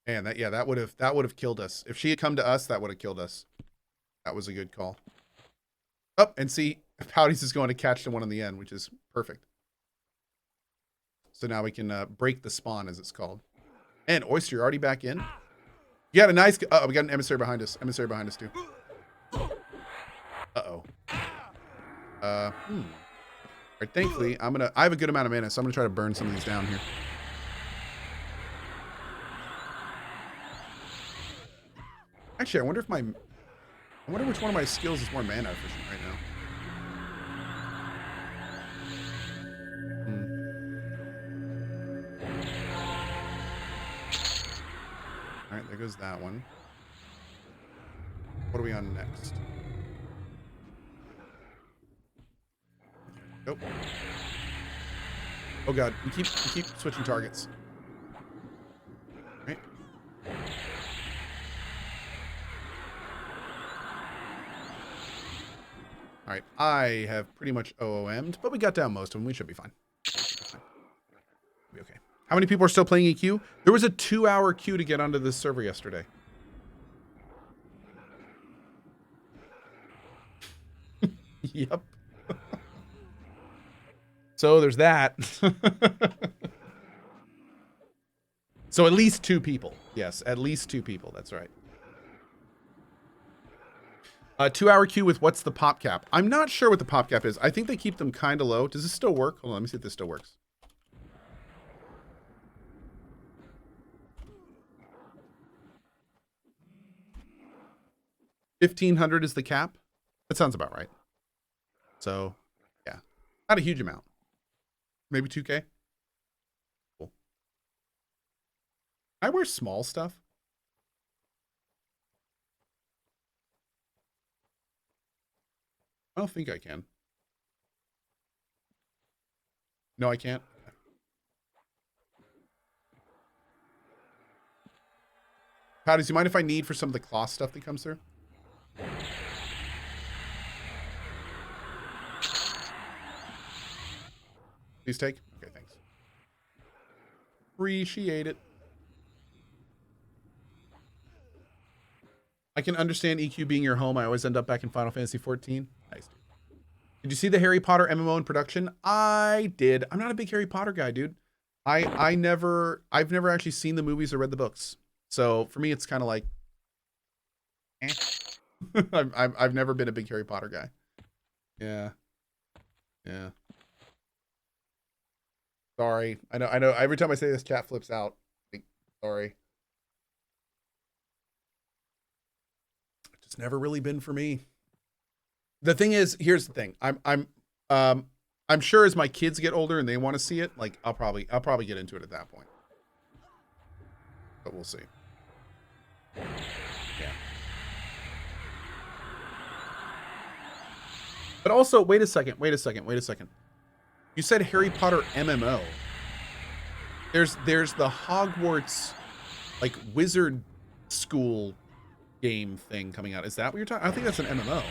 Man, that, yeah, that would have killed us. If she had come to us, that would have killed us. That was a good call. Oh, and see, Pouty's is going to catch the one in the end, which is perfect. So now we can break the spawn, as it's called. And Oyster, you're already back in? You got a nice... Uh-oh, we got an emissary behind us. Emissary behind us, too. Uh-oh. All right, thankfully, I have a good amount of mana, so I'm gonna try to burn some of these down here. Actually, I wonder which one of my skills is more mana efficient right now. All right, there goes that one. What are we on next? Nope. Oh god, we keep switching targets. Right. All right, I have pretty much OOM'd, but we got down most of them. We should be fine. Be okay. How many people are still playing EQ? There was a 2-hour queue to get onto this server yesterday. Yep. So there's that. So at least 2 people. Yes, at least 2 people. That's right. 2-hour queue with what's the pop cap? I'm not sure what the pop cap is. I think they keep them kind of low. Does this still work? Hold on, let me see if this still works. $1,500 is the cap. That sounds about right. So, yeah, not a huge amount. Maybe 2K. Cool. I wear small stuff. I don't think I can. No, I can't. Patty, do you mind if I need for some of the cloth stuff that comes through? Please take. Okay, thanks. Appreciate it. I can understand EQ being your home. I always end up back in Final Fantasy 14. Nice, dude. Did you see the Harry Potter MMO in production? I did. I'm not a big Harry Potter guy, dude. I've never actually seen the movies or read the books. So for me, it's kind of like, eh. I've never been a big Harry Potter guy. Yeah. Yeah. Sorry. I know. Every time I say this, chat flips out. Like, sorry. It's never really been for me. The thing is, here's the thing. I'm sure as my kids get older and they want to see it, like I'll probably get into it at that point. But we'll see. Yeah. But also, wait a second. You said Harry Potter MMO. There's the Hogwarts like wizard school game thing coming out. Is that what you're talking? I think that's an MMO.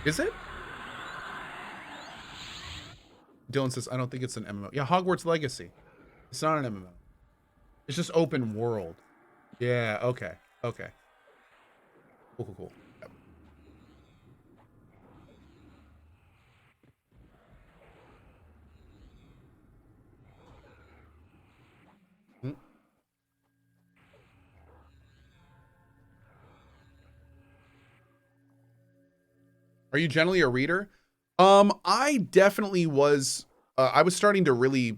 Is it? Dylan says, I don't think it's an MMO. Yeah, Hogwarts Legacy. It's not an MMO. It's just open world. Yeah, okay. Okay. Cool. Yep. Are you generally a reader? I definitely was. I was starting to really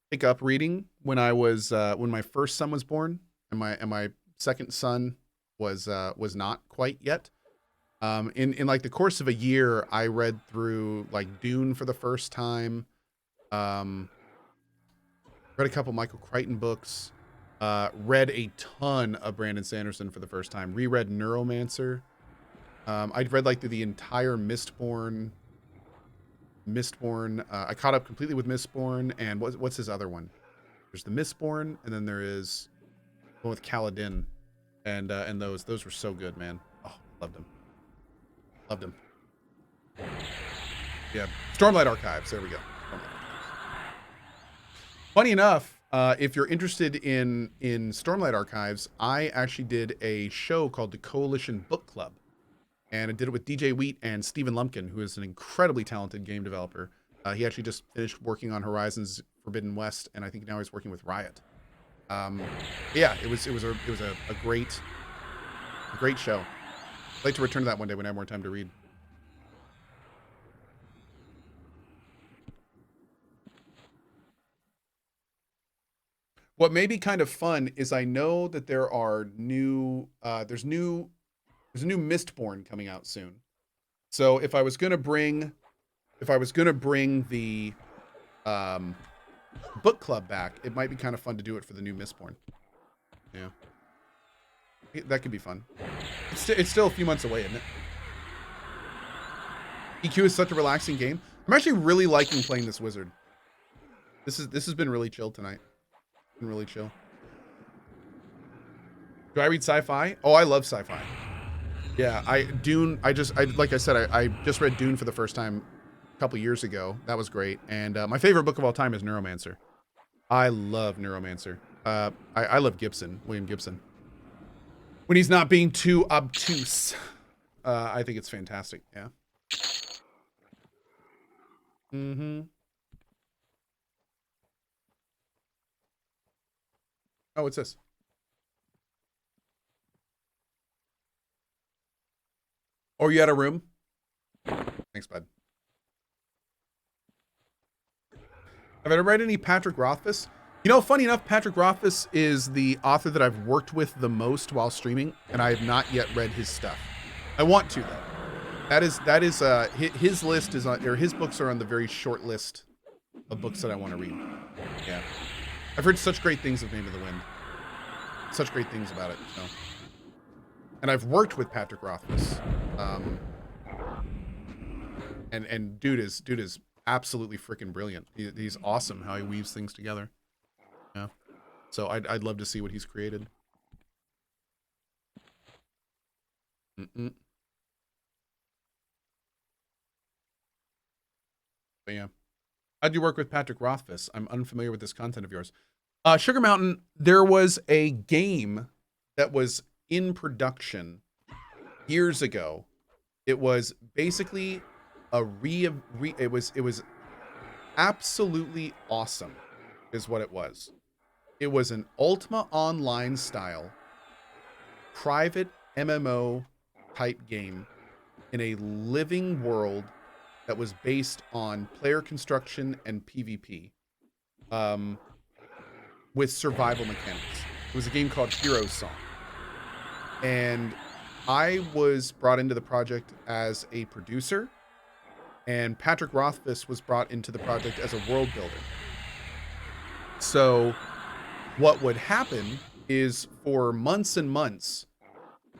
pick up reading when I was when my first son was born, and my second son was not quite yet. In like the course of a year, I read through like Dune for the first time. Read a couple Michael Crichton books. Read a ton of Brandon Sanderson for the first time. Reread Neuromancer. I'd read like through the entire Mistborn. I caught up completely with Mistborn, and what's his other one? There's the Mistborn, and then there is one with Kaladin, and those were so good, man. Oh, loved them. Yeah, Stormlight Archives. There we go. Funny enough, If you're interested in Stormlight Archives, I actually did a show called the Coalition Book Club, and I did it with DJ Wheat and Stephen Lumpkin, who is an incredibly talented game developer. He actually just finished working on Horizons Forbidden West, and I think now he's working with Riot. Yeah, it was a great show. I'd like to return to that one day when I have more time to read. What may be kind of fun is I know that there are there's a new Mistborn coming out soon. So if I was gonna bring the book club back, it might be kind of fun to do it for the new Mistborn. Yeah, that could be fun. It's still a few months away, isn't it? EQ is such a relaxing game. I'm actually really liking playing this wizard. This has been really chill tonight. Been really chill. Do I read sci-fi? Oh, I love sci-fi. Yeah, Dune. Like I said, I just read Dune for the first time a couple years ago. That was great. And my favorite book of all time is Neuromancer. I love Neuromancer. I love Gibson, William Gibson. When he's not being too obtuse, I think it's fantastic. Yeah. Mm-hmm. Oh, what's this? Oh, you had a room? Thanks, bud. Have I ever read any Patrick Rothfuss? You know, funny enough, Patrick Rothfuss is the author that I've worked with the most while streaming, and I have not yet read his stuff. I want to, though. That is his list is on, or his books are on the very short list of books that I want to read. Yeah. I've heard such great things of Name of the Wind. Such great things about it, so. And I've worked with Patrick Rothfuss. And dude is absolutely freaking brilliant. He's awesome how he weaves things together. Yeah. So I'd love to see what he's created. But yeah. How'd you work with Patrick Rothfuss? I'm unfamiliar with this content of yours. Sugar Mountain, there was a game that was in production years ago. It was basically it was absolutely awesome is what it was. It was an Ultima Online style private MMO type game in a living world that was based on player construction and PvP. With survival mechanics. It was a game called Hero Song. And I was brought into the project as a producer, and Patrick Rothfuss was brought into the project as a world builder. So what would happen is for months and months,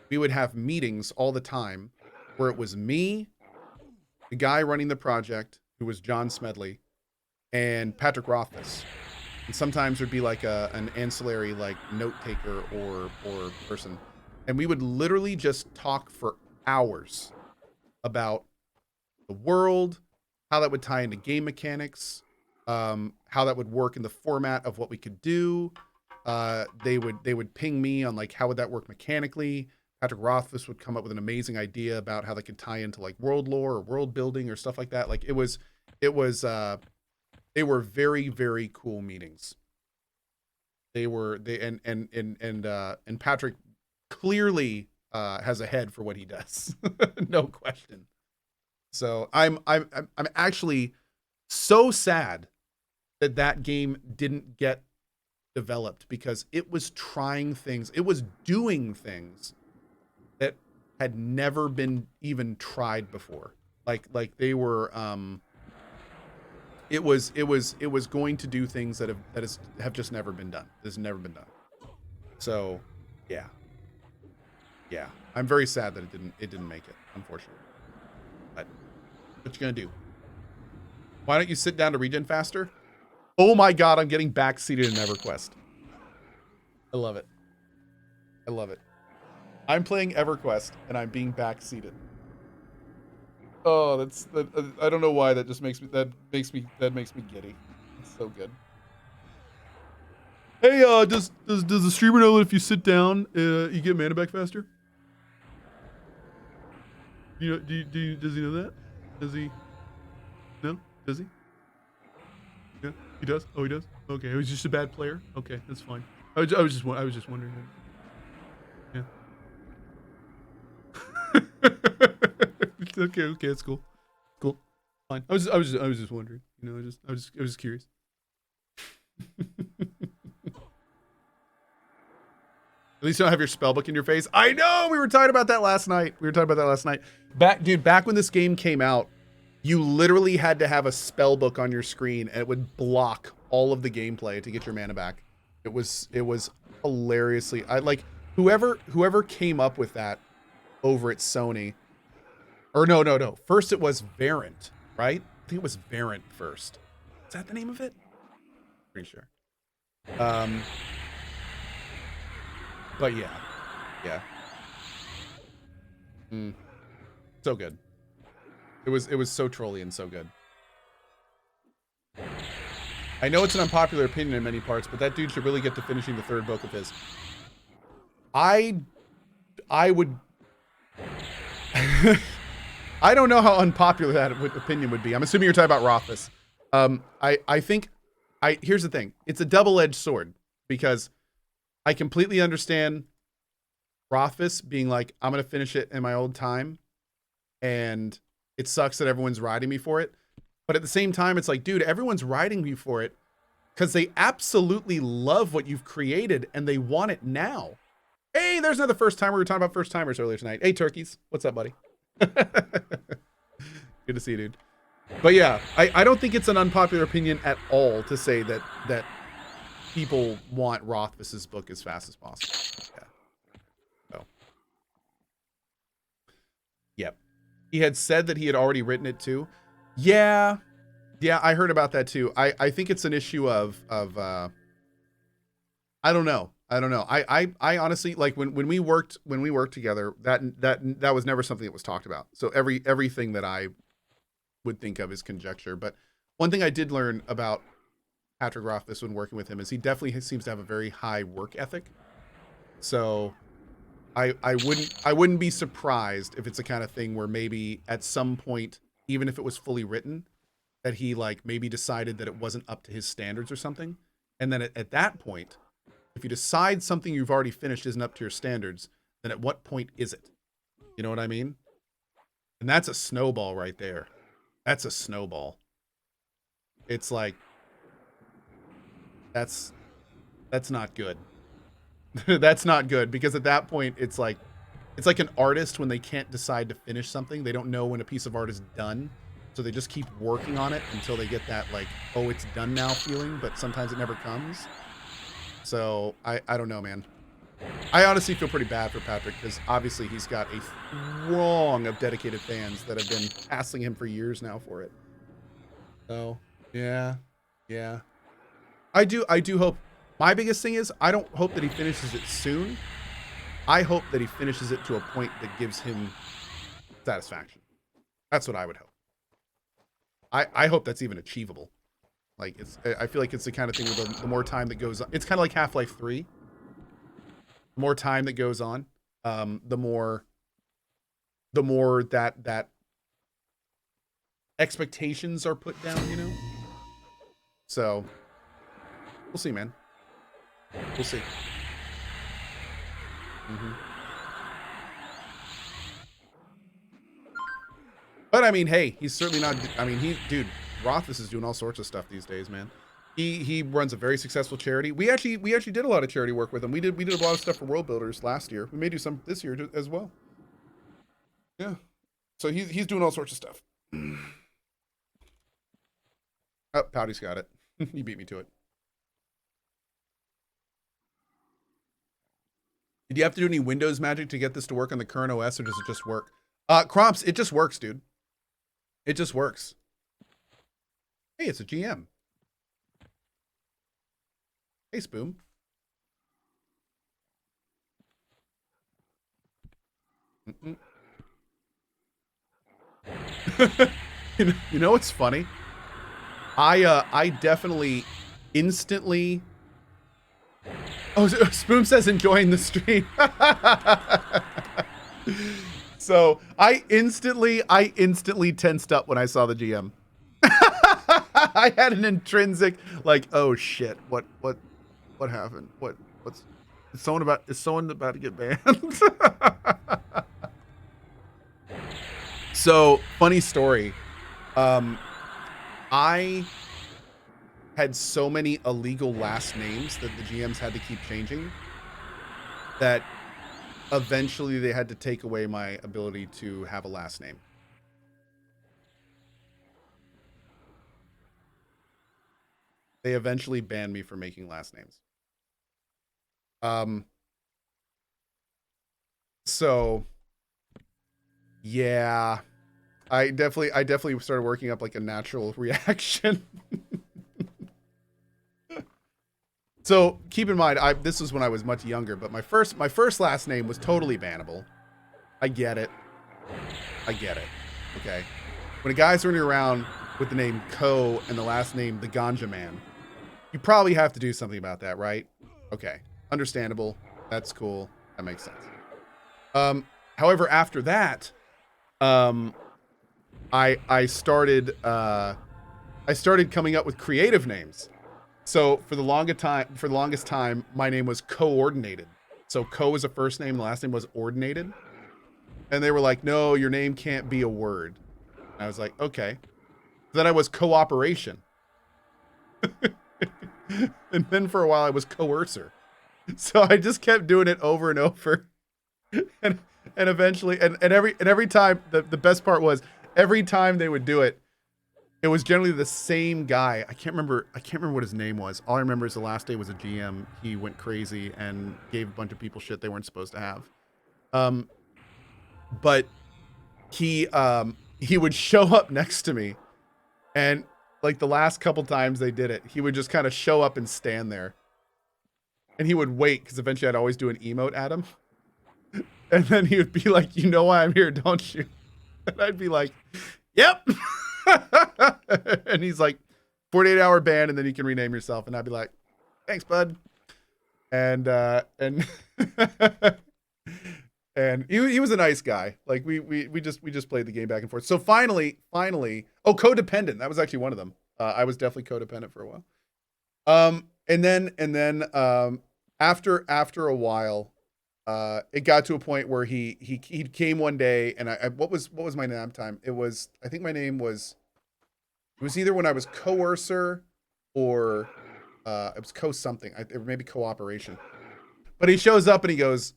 we would have meetings all the time where it was me, the guy running the project, who was John Smedley, and Patrick Rothfuss. And sometimes there'd be like an ancillary like note taker or person. And we would literally just talk for hours about the world, how that would tie into game mechanics, how that would work in the format of what we could do. They would ping me on like how would that work mechanically. Patrick Rothfuss would come up with an amazing idea about how they could tie into like world lore or world building or stuff like that. Like they were very, very cool meetings. And Patrick clearly has a head for what he does. No question. So I'm actually so sad that game didn't get developed because it was trying things. It was doing things that had never been even tried before. Like they were it was going to do things that have just never been done. It's never been done. So, yeah. I'm very sad that it didn't make it, unfortunately. But what you gonna do? Why don't you sit down to regen faster? Oh my god, I'm getting backseated in EverQuest. I love it. I love it. I'm playing EverQuest and I'm being backseated. Oh, I don't know why that just makes me giddy. It's so good. Hey, does the streamer know that if you sit down, you get mana back faster? Does he know that? Does he? No? Does he? Yeah, he does. Oh, he does. Okay, he was just a bad player. Okay, that's fine. I was just wondering. Yeah. Okay, that's cool. Cool. Fine. I was just wondering. You know, I was just curious. At least you don't have your spellbook in your face. I know, we were talking about that last night. Back when this game came out, you literally had to have a spellbook on your screen and it would block all of the gameplay to get your mana back. It was hilariously, whoever came up with that over at Sony. Or no. First it was Variant, right? I think it was Variant first. Is that the name of it? Pretty sure. But yeah. So good. It was so trolly and so good. I know it's an unpopular opinion in many parts, but that dude should really get to finishing the third book of his. I would. I don't know how unpopular that opinion would be. I'm assuming you're talking about Rothfuss. Here's the thing. It's a double-edged sword because I completely understand Rothfuss being like, I'm going to finish it in my old time. And it sucks that everyone's riding me for it. But at the same time, it's like, dude, everyone's riding you for it because they absolutely love what you've created and they want it now. Hey, there's another first timer. We were talking about first timers earlier tonight. Hey, turkeys. What's up, buddy? Good to see you, dude. But yeah, I don't think it's an unpopular opinion at all to say that people want Rothfuss's book as fast as possible. Yeah. So. Yep. He had said that he had already written it too. Yeah, I heard about that too. I think it's an issue of I don't know. I honestly, like when we worked together, that was never something that was talked about. So everything that I would think of is conjecture. But one thing I did learn about Patrick Rothfuss when working with him is he definitely seems to have a very high work ethic. So I wouldn't be surprised if it's the kind of thing where maybe at some point, even if it was fully written, that he like maybe decided that it wasn't up to his standards or something. And then at that point, if you decide something you've already finished isn't up to your standards, then at what point is it? You know what I mean? And that's a snowball right there. That's a snowball. It's like, that's not good. That's not good because at that point it's like an artist when they can't decide to finish something. They don't know when a piece of art is done. So they just keep working on it until they get that like, oh, it's done now feeling, but sometimes it never comes. So I don't know, man. I honestly feel pretty bad for Patrick because obviously he's got a throng of dedicated fans that have been hassling him for years now for it. So yeah. I do hope. My biggest thing is I don't hope that he finishes it soon. I hope that he finishes it to a point that gives him satisfaction. That's what I would hope. I hope that's even achievable. Like I feel like it's the kind of thing where the more time that goes on, it's kind of like Half-Life 3. The more time that goes on, the more that expectations are put down, you know? So we'll see, man. We'll see. But I mean, hey, he's certainly not. I mean, dude, Rothfuss is doing all sorts of stuff these days, man. He runs a very successful charity. We actually did a lot of charity work with him. We did a lot of stuff for World Builders last year. We may do some this year as well. Yeah. So he's doing all sorts of stuff. Oh, Pouty's got it. You beat me to it. Did you have to do any Windows magic to get this to work on the current OS, or does it just work? Cromps, it just works, dude. It just works. Hey, it's a GM. Hey, Spoon. You know what's funny? I definitely instantly Oh, Spoon says enjoying the stream. So I instantly tensed up when I saw the GM. I had an intrinsic like, oh shit, what happened? What's is someone about to get banned? So funny story. I had so many illegal last names that the GMs had to keep changing that eventually they had to take away my ability to have a last name. They eventually banned me from making last names. So yeah, I definitely started working up like a natural reaction. So keep in mind, this was when I was much younger, but my first last name was totally bannable. I get it. Okay. When a guy's running around with the name Cohh and the last name the Ganja Man, you probably have to do something about that, right? Okay. Understandable. That's cool. That makes sense. However, after that, I started coming up with creative names. So for the longest time, my name was Coordinated. So Cohh was a first name, the last name was Ordinated. And they were like, no, your name can't be a word. And I was like, okay. Then I was Cooperation. And then for a while I was Coercer. So I just kept doing it over and over. And eventually and every time the best part was every time they would do it, it was generally the same guy. I can't remember what his name was. All I remember is the last day was a GM. He went crazy and gave a bunch of people shit they weren't supposed to have. But he would show up next to me, and like the last couple times they did it, he would just kind of show up and stand there. And he would wait, because eventually I'd always do an emote at him. And then he would be like, you know why I'm here, don't you? And I'd be like, yep. And he's like, 48-hour ban, and then you can rename yourself. And I'd be like, thanks, bud. And and he was a nice guy. Like we just played the game back and forth. So finally, oh, codependent. That was actually one of them. I was definitely codependent for a while. And then after a while, it got to a point where he came one day, and what was my name time? I think my name was, it was either when I was Coercer or it was Co something, or maybe Cooperation. But he shows up and he goes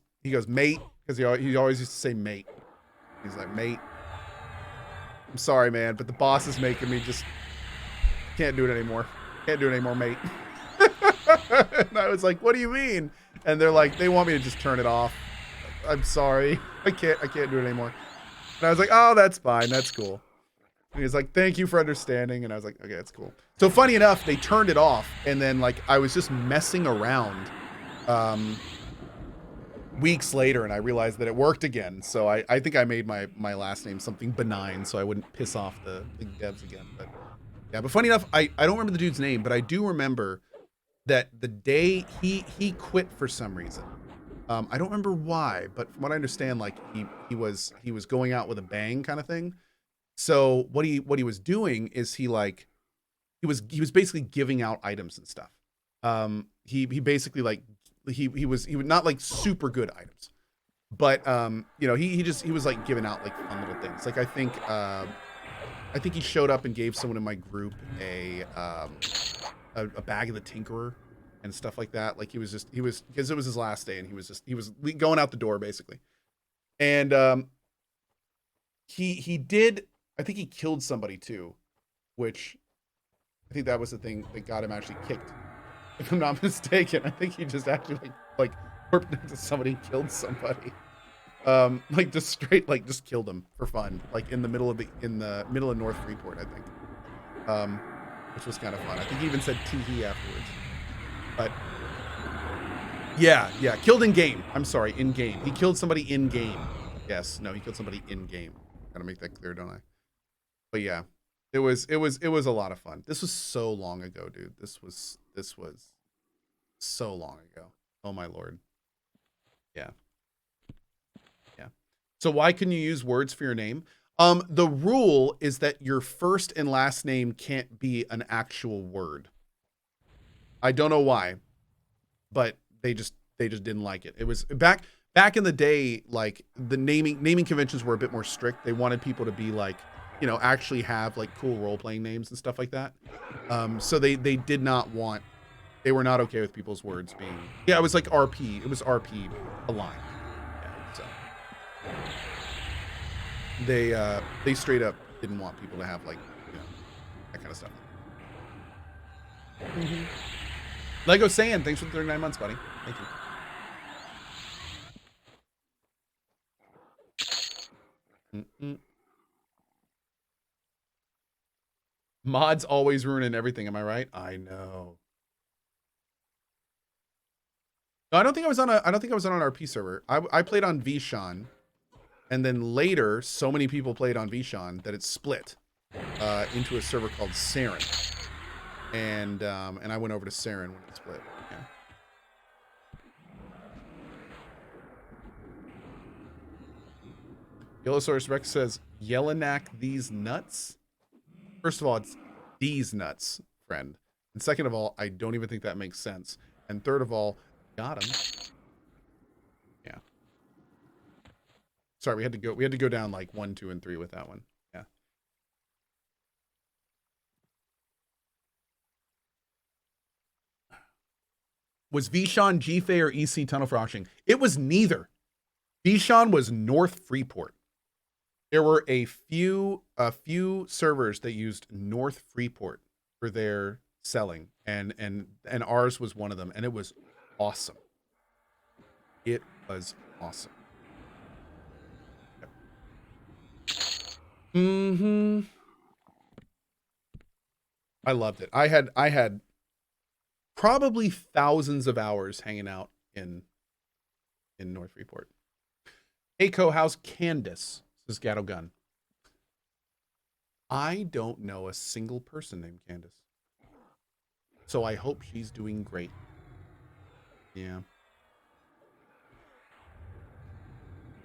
mate, because he always used to say mate. He's like, mate, I'm sorry, man, but the boss is making me just can't do it anymore. Can't do it anymore, mate. And I was like, what do you mean? And they're like, they want me to just turn it off. I'm sorry. I can't do it anymore. And I was like, oh, that's fine. That's cool. And he was like, thank you for understanding. And I was like, okay, that's cool. So funny enough, they turned it off. And then like, I was just messing around weeks later, and I realized that it worked again. So I think I made my last name something benign so I wouldn't piss off the devs again. But yeah, but funny enough, I don't remember the dude's name, but I do remember that the day he quit for some reason. I don't remember why, but from what I understand, like he was going out with a bang kind of thing. So what he was doing is he was basically giving out items and stuff. He basically like he was not like super good items, but you know, he was like giving out like fun little things. Like I think he showed up and gave someone in my group a bag of the Tinkerer and stuff like that. Like he was because it was his last day, and he was going out the door basically. And he did, I think he killed somebody too, which I think that was the thing that got him actually kicked, if I'm not mistaken. I think he just actually like warped into somebody and killed somebody. Like just straight, like just killed him for fun, like in the middle of North Freeport, I think. Which was kind of fun. I think he even said tee afterwards. But yeah, killed in game. I'm sorry, in game. He killed somebody in game. Yes, no, he killed somebody in game. Gotta make that clear, don't I? But yeah, it was a lot of fun. This was so long ago, dude. This was so long ago. Oh my lord. Yeah. Yeah. So why couldn't you use words for your name? The rule is that your first and last name can't be an actual word. I don't know why, but they just didn't like it. It was back in the day, like the naming conventions were a bit more strict. They wanted people to be like, you know, actually have like cool role-playing names and stuff like that. So they did not want, they were not okay with people's words being, yeah, it was like RP. It was RP aligned. Yeah, so they straight up didn't want people to have like, you know, that kind of stuff. Mm-hmm. Lego Sand, thanks for the 39 months, buddy. Thank you. Mm-mm. Mods always ruining everything, am I right? I know. No, I don't think I was on an RP server. I played on Vshon, and then later so many people played on Vshon that it split into a server called Saren. And I went over to Saren when it split. Yeah. Yellowsaurus Rex says, Yellonak these nuts? First of all, it's these nuts, friend. And second of all, I don't even think that makes sense. And third of all, got him. Yeah. Sorry, we had to go down like 1, 2, and 3 with that one. Yeah. Was Vshon GFA or EC Tunnel for auctioning? It was neither. Vshon was North Freeport. There were a few servers that used North Freeport for their selling, and ours was one of them, and it was awesome. It was awesome. Mm-hmm. I loved it. I had probably thousands of hours hanging out in North Freeport. Hey, Cohh, how's Candace? Says Gatto Gun. I don't know a single person named Candace. So I hope she's doing great. Yeah.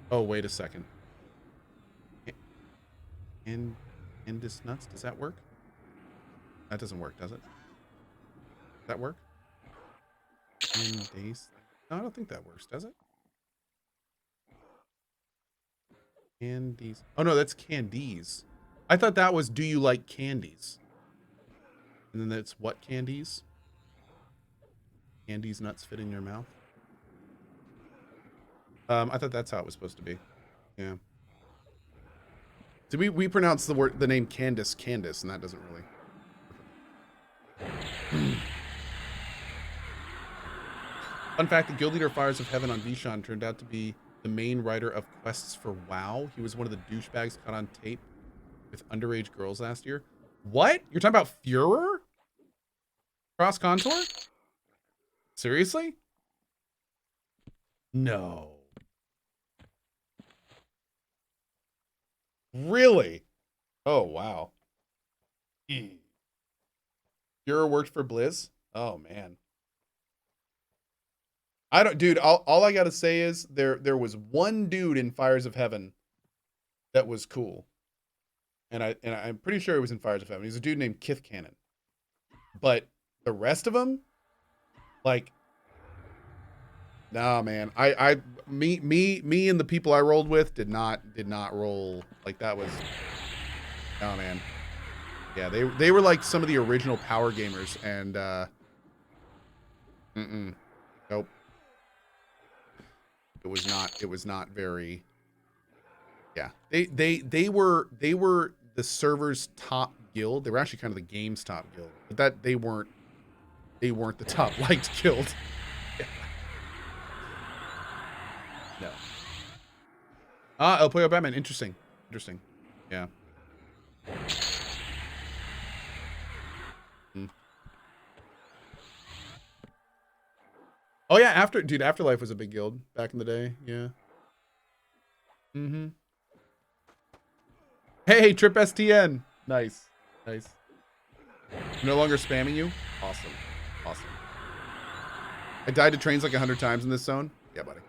Oh, wait a second. And Candace Nuts, does that work? That doesn't work, does it? Does that work? Candace. No, I don't think that works, does it? Candies. Oh no, that's Candies. I thought that was do you like candies? And then that's what candies? Candies nuts fit in your mouth. I thought that's how it was supposed to be. Yeah. Did we pronounce the name Candace, and that doesn't really. Fun fact, the guild leader Fires of Heaven on Vshon turned out to be the main writer of quests for WoW. He was one of the douchebags caught on tape with underage girls last year. What? You're talking about Führer? Cross Contour? Seriously? No. Really? Oh, wow. Führer worked for Blizz? Oh, man. I don't, dude, all I gotta say is there was one dude in Fires of Heaven that was cool. And I'm pretty sure he was in Fires of Heaven. He's a dude named Kith Cannon. But the rest of them, like, nah, man. Me and the people I rolled with did not roll like that. Was, oh man. Yeah, they were like some of the original power gamers, and nope. It was not very. Yeah, they were the server's top guild. They were actually kind of the game's top guild, but that they weren't the top liked guild. Yeah. No. El Pollo Batman. Interesting. Yeah. Oh yeah, Afterlife was a big guild back in the day. Yeah. Mm-hmm. Hey, Trip STN. Nice. No longer spamming you? Awesome. I died to trains like 100 times in this zone. Yeah, buddy.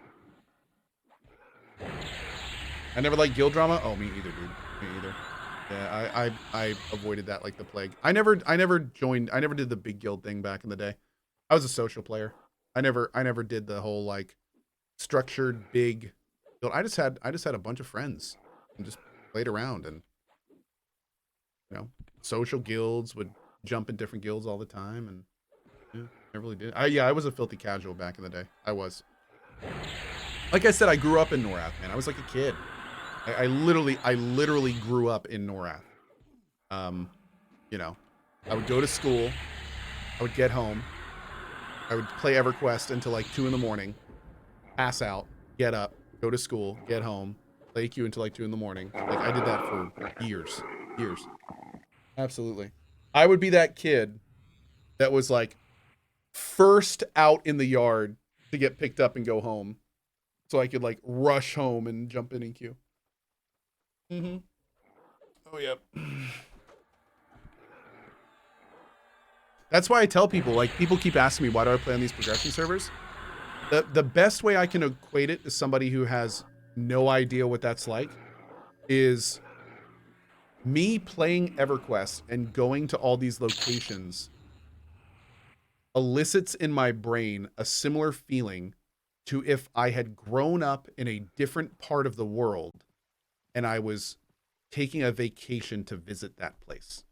I never liked guild drama. Oh, me either, dude. Me either. Yeah, I avoided that like the plague. I never joined. I never did the big guild thing back in the day. I was a social player. I never did the whole like structured big guild. I just had a bunch of friends and just played around, and you know, social guilds, would jump in different guilds all the time, and yeah, I really did. I was a filthy casual back in the day. I was. Like I said, I grew up in Norath, man. I was like a kid. I literally grew up in Norath. You know, I would go to school, I would get home, I would play EverQuest until like 2 in the morning, pass out, get up, go to school, get home, play Q until like 2 in the morning. Like I did that for years. Absolutely. I would be that kid that was like first out in the yard to get picked up and go home, so I could like rush home and jump in queue. Mm-hmm. Oh, yep. That's why I tell people, like, people keep asking me, why do I play on these progression servers? The best way I can equate it to somebody who has no idea what that's like is me playing EverQuest and going to all these locations elicits in my brain a similar feeling to if I had grown up in a different part of the world and I was taking a vacation to visit that place.